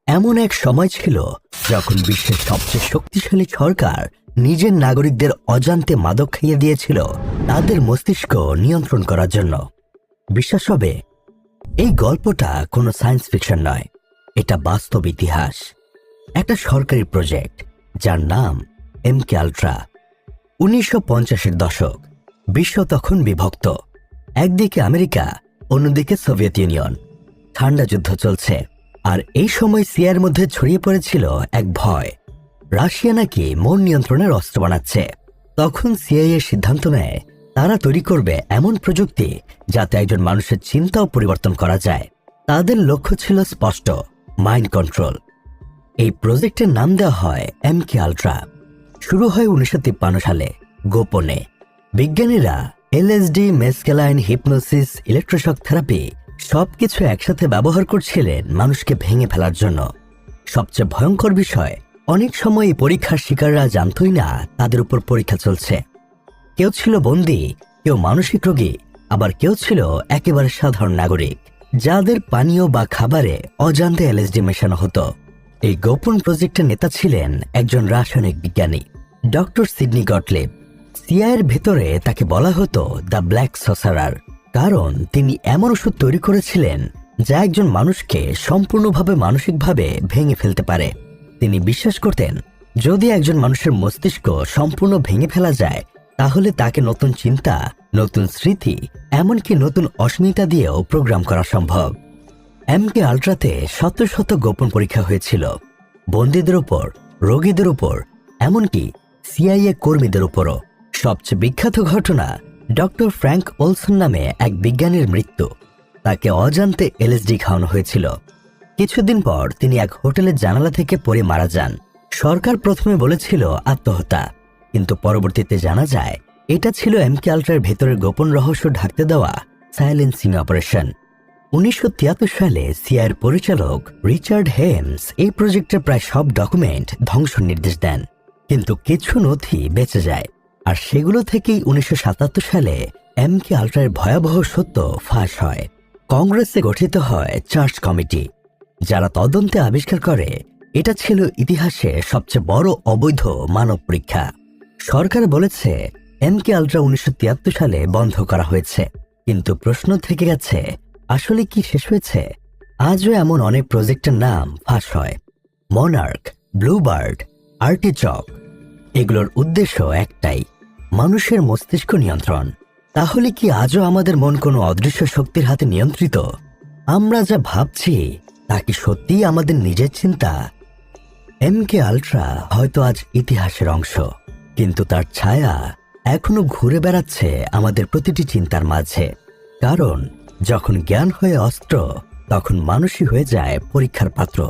এমন এক সময় ছিল যখন বিশ্বের সবচেয়ে শক্তিশালী সরকার নিজের নাগরিকদের অজান্তে মাদক খাইয়ে দিয়েছিল তাদের মস্তিষ্ক নিয়ন্ত্রণ করার জন্য। বিশ্বাস হবে, এই গল্পটা কোনো সায়েন্স ফিকশন নয়, এটা বাস্তব ইতিহাস। একটা সরকারি প্রজেক্ট যার নাম MK আল্ট্রা। 1950-এর দশক, বিশ্ব তখন বিভক্ত। একদিকে আমেরিকা, অন্যদিকে সোভিয়েত ইউনিয়ন। ঠান্ডা যুদ্ধ চলছে, আর এই সময় সিআইএর মধ্যে ছড়িয়ে পড়েছিল এক ভয়, রাশিয়া নাকি মন নিয়ন্ত্রণের অস্ত্র বানাচ্ছে। তখন সিআইএ সিদ্ধান্ত নেয় তারা তৈরি করবে এমন প্রযুক্তি যাতে একজন মানুষের চিন্তাও পরিবর্তন করা যায়। তাদের লক্ষ্য ছিল স্পষ্ট, মাইন্ড কন্ট্রোল। এই প্রজেক্টের নাম দেওয়া হয় MK আল্ট্রা। শুরু হয় 1953 সালে গোপনে। বিজ্ঞানীরা LSD, মেসকেলাইন, হিপনোসিস, ইলেকট্রোশক থেরাপি সবকিছু একসাথে ব্যবহার করছিলেন মানুষকে ভেঙে ফেলার জন্য। সবচেয়ে ভয়ঙ্কর বিষয়, অনেক সময় এই পরীক্ষার শিকাররা জানতই না তাদের উপর পরীক্ষা চলছে। কেউ ছিল বন্দী, কেউ মানসিক রোগী, আবার কেউ ছিল একেবারে সাধারণ নাগরিক যাদের পানীয় বা খাবারে অজান্তে LSD মেশানো হতো। এই গোপন প্রজেক্টের নেতা ছিলেন একজন রাসায়নিক বিজ্ঞানী, ডক্টর সিডনি গটলিব। সিআইএর ভেতরে তাকে বলা হতো দ্য ব্ল্যাক সসারার, কারণ তিনি এমন ওষুধ তৈরি করেছিলেন যা একজন মানুষকে সম্পূর্ণভাবে মানসিকভাবে ভেঙে ফেলতে পারে। তিনি বিশ্বাস করতেন যদি একজন মানুষের মস্তিষ্ক সম্পূর্ণ ভেঙে ফেলা যায় তাহলে তাকে নতুন চিন্তা, নতুন স্মৃতি, এমনকি নতুন অস্মিতা দিয়েও প্রোগ্রাম করা সম্ভব। MK আল্ট্রাতে শত শত গোপন পরীক্ষা হয়েছিল, বন্দীদের উপর, রোগীদের উপর, এমনকি সিআইএ কর্মীদের উপরও। সবচেয়ে বিখ্যাত ঘটনা, ডক্টর ফ্র্যাঙ্ক ওলসন নামে এক বিজ্ঞানীর মৃত্যু। তাকে অজান্তে LSD খাওয়ানো হয়েছিল। কিছুদিন পর তিনি এক হোটেলের জানালা থেকে পড়ে মারা যান। সরকার প্রথমে বলেছিল আত্মহত্যা, কিন্তু পরবর্তীতে জানা যায় এটা ছিল MK আল্ট্রার ভেতরের গোপন রহস্য ঢাকতে দেওয়া সাইলেন্সিং অপারেশন। 1973 সালে সিআইএর পরিচালক রিচার্ড হেমস এই প্রজেক্টের প্রায় সব ডকুমেন্ট ধ্বংসের নির্দেশ দেন, কিন্তু কিছু নথি বেঁচে যায়। আর সেগুলো থেকেই 1977 সালে MK আল্ট্রার ভয়াবহ সত্য ফাঁস হয়। কংগ্রেসে গঠিত হয় চার্চ কমিটি, যারা তদন্তে আবিষ্কার করে এটা ছিল ইতিহাসে সবচেয়ে বড় অবৈধ মানব পরীক্ষা। সরকার বলেছে MK আল্ট্রা 1973 সালে বন্ধ করা হয়েছে, কিন্তু প্রশ্ন থেকে গেছে আসলে কি শেষ হয়েছে? আজও এমন অনেক প্রজেক্টের নাম ফাঁস হয়, মনার্ক, ব্লুবার্ড, আর্টিচক। এগুলোর উদ্দেশ্য একটাই, মানুষের মস্তিষ্ক নিয়ন্ত্রণ। তাহলে কি আজও আমাদের মন কোনো অদৃশ্য শক্তির হাতে নিয়ন্ত্রিত? আমরা যা ভাবছি তা কি সত্যিই আমাদের নিজের চিন্তা? MK আল্ট্রা হয়তো আজ ইতিহাসের অংশ, কিন্তু তার ছায়া এখনো ঘুরে বেড়াচ্ছে আমাদের প্রতিটি চিন্তার মাঝে। কারণ যখন জ্ঞান হয়ে অস্ত্র, তখন মানুষই হয়ে যায় পরীক্ষার পাত্র।